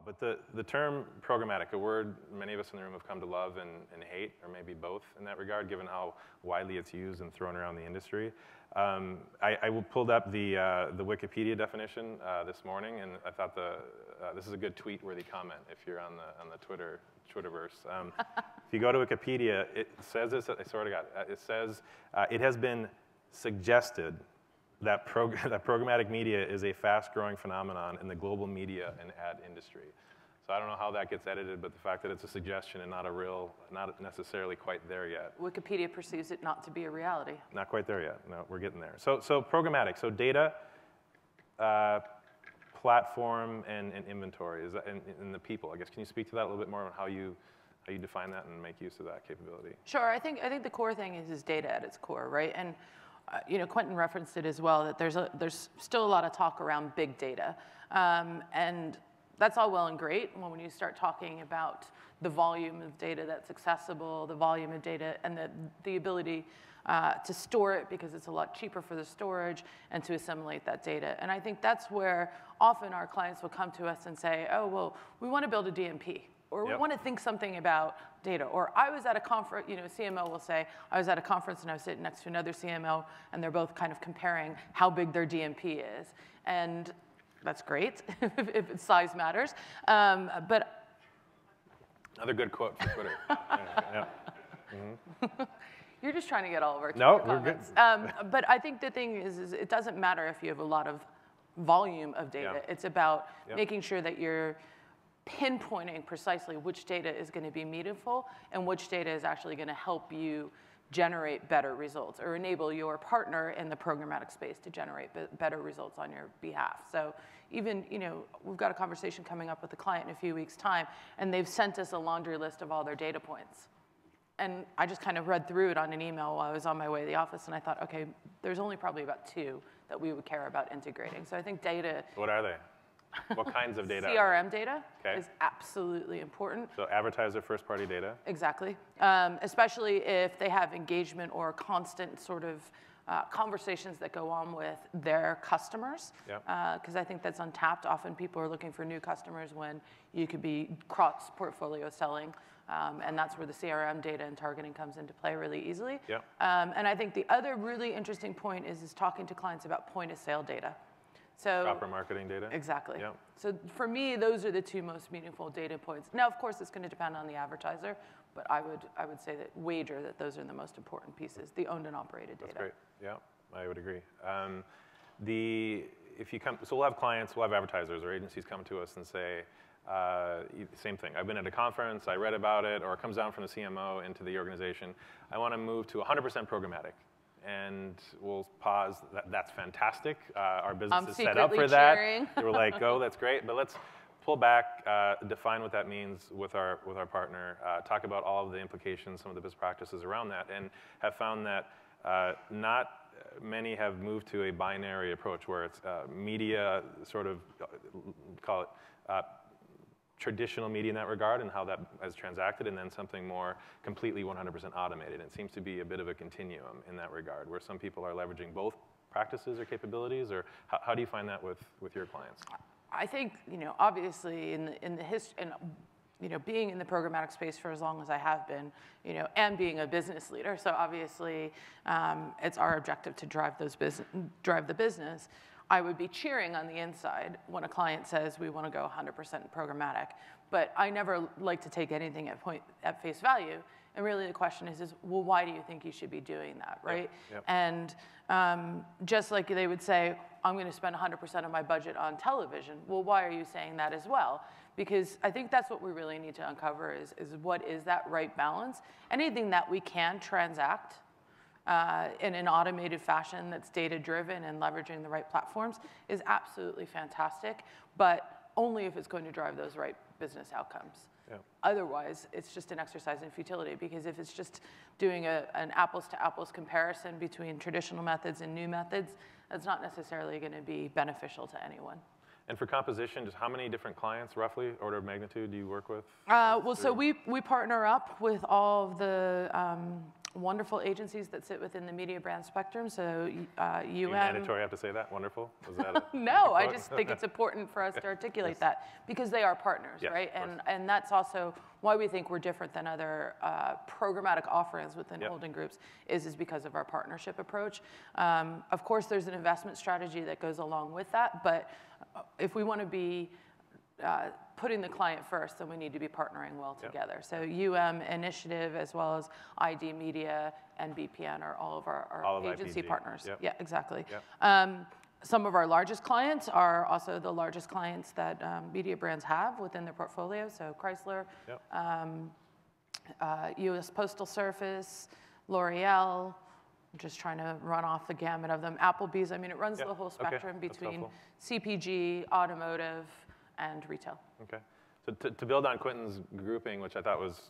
but the term programmatic, a word many of us in the room have come to love and hate, or maybe both in that regard, given how widely it's used and thrown around the industry. I pulled up the Wikipedia definition this morning, and I thought this is a good tweet-worthy comment if you're on the Twitterverse. If you go to Wikipedia, it says this. I sort of got it. It says it has been suggested that programmatic media is a fast-growing phenomenon in the global media and ad industry. So I don't know how that gets edited, but the fact that it's a suggestion and not necessarily quite there yet. Wikipedia perceives it not to be a reality. Not quite there yet. No, we're getting there. So programmatic. So data, platform, and inventory is that, and the people. I guess can you speak to that a little bit more on how you define that and make use of that capability? Sure. I think the core thing is data at its core, right? And Quentin referenced it as well, that there's still a lot of talk around big data. And that's all well and great when you start talking about the volume of data that's accessible, the volume of data, and the ability to store it because it's a lot cheaper for the storage and to assimilate that data. And I think that's where often our clients will come to us and say, oh, well, we want to build a DMP. Or we want to think something about data. Or I was at a conference, CMO will say, I was at a conference and I was sitting next to another CMO, and they're both kind of comparing how big their DMP is. And that's great, if its size matters. But another good quote from Twitter. Yeah. Mm-hmm. You're just trying to get all of our Twitter comments. But I think the thing is it doesn't matter if you have a lot of volume of data. Yeah. It's about making sure that you're pinpointing precisely which data is going to be meaningful and which data is actually going to help you generate better results or enable your partner in the programmatic space to generate better results on your behalf. So even, we've got a conversation coming up with a client in a few weeks' time, and they've sent us a laundry list of all their data points. And I just kind of read through it on an email while I was on my way to the office, and I thought, okay, there's only probably about 2 that we would care about integrating. So I think data... What are they? What kinds of data? CRM data is absolutely important. So advertiser first-party data? Exactly. Especially if they have engagement or constant sort of conversations that go on with their customers. Because I think that's untapped. Often people are looking for new customers when you could be cross-portfolio selling. And that's where the CRM data and targeting comes into play really easily. And I think the other really interesting point is talking to clients about point-of-sale data. So, shopper marketing data? Exactly. So for me, those are the 2 most meaningful data points. Now, of course, it's going to depend on the advertiser, but I would say that wager that those are the most important pieces, the owned and operated data. That's great. Yeah, I would agree. So we'll have clients, we'll have advertisers or agencies come to us and say, same thing. I've been at a conference, I read about it, or it comes down from the CMO into the organization. I want to move to 100% programmatic. And we'll pause. That's fantastic. Our business is set up for that. We're like, oh, that's great. But let's pull back, define what that means with our partner, talk about all of the implications, some of the best practices around that, and have found that not many have moved to a binary approach where it's media, sort of call it traditional media in that regard and how that is transacted, and then something more completely 100% automated. It seems to be a bit of a continuum in that regard, where some people are leveraging both practices or capabilities, or how do you find that with your clients? I think, obviously in the history, and being in the programmatic space for as long as I have been, and being a business leader, so obviously it's our objective to drive the business. I would be cheering on the inside when a client says we want to go 100% programmatic, but I never like to take anything at face value. And really the question is, well, why do you think you should be doing that, right? And just like they would say, I'm going to spend 100% of my budget on television. Well, why are you saying that as well? Because I think that's what we really need to uncover is what is that right balance? Anything that we can transact in an automated fashion that's data-driven and leveraging the right platforms is absolutely fantastic, but only if it's going to drive those right business outcomes. Otherwise, it's just an exercise in futility, because if it's just doing an apples-to-apples comparison between traditional methods and new methods, that's not necessarily going to be beneficial to anyone. And for composition, just how many different clients, roughly, order of magnitude, do you work with? Well, so we partner up with all of the wonderful agencies that sit within the media brand spectrum. So Mandatory, I have to say that? Wonderful? Was that No, I just think it's important for us to articulate that because they are partners, Yes, right? of course. And that's also why we think we're different than other programmatic offerings within holding groups is because of our partnership approach. Of course, there's an investment strategy that goes along with that, but if we want to be putting the client first, then we need to be partnering well together. So Initiative, as well as ID Media and BPN are all of our agency IPG. partners. Yep. Yeah, exactly. Yep. Some of our largest clients are also the largest clients that media brands have within their portfolio. So Chrysler, Yep. U.S. Postal Service, L'Oreal. I'm just trying to run off the gamut of them. Applebee's. I mean, it runs the whole spectrum between CPG, automotive, and retail. Okay. So to build on Quentin's grouping, which I thought was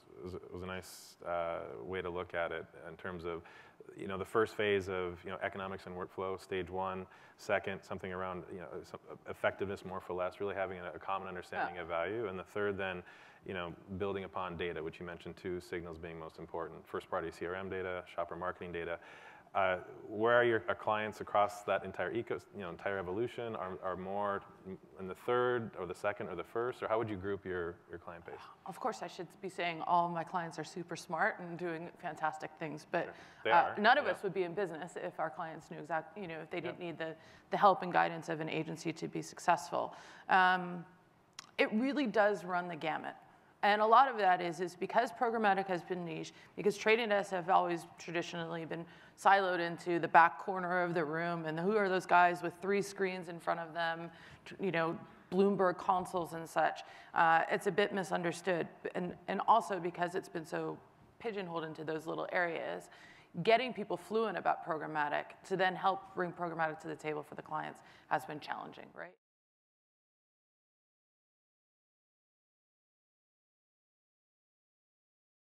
a nice way to look at it in terms of, the first phase of, economics and workflow, stage one. Second, something around, effectiveness, more for less, really having a common understanding of value. And the third, then, building upon data, which you mentioned too, signals being most important. First-party CRM data, shopper marketing data. Where are your clients across that entire entire evolution? Are more in the third or the second or the first, or how would you group your client base? Of course, I should be saying all my clients are super smart and doing fantastic things, but Sure. none of us would be in business if our clients knew exactly, if they didn't need the help and guidance of an agency to be successful. It really does run the gamut. And a lot of that is because programmatic has been niche, because trading desks have always traditionally been siloed into the back corner of the room, and who are those guys with 3 screens in front of them, Bloomberg consoles and such. It's a bit misunderstood, and also because it's been so pigeonholed into those little areas, getting people fluent about programmatic to then help bring programmatic to the table for the clients has been challenging, right?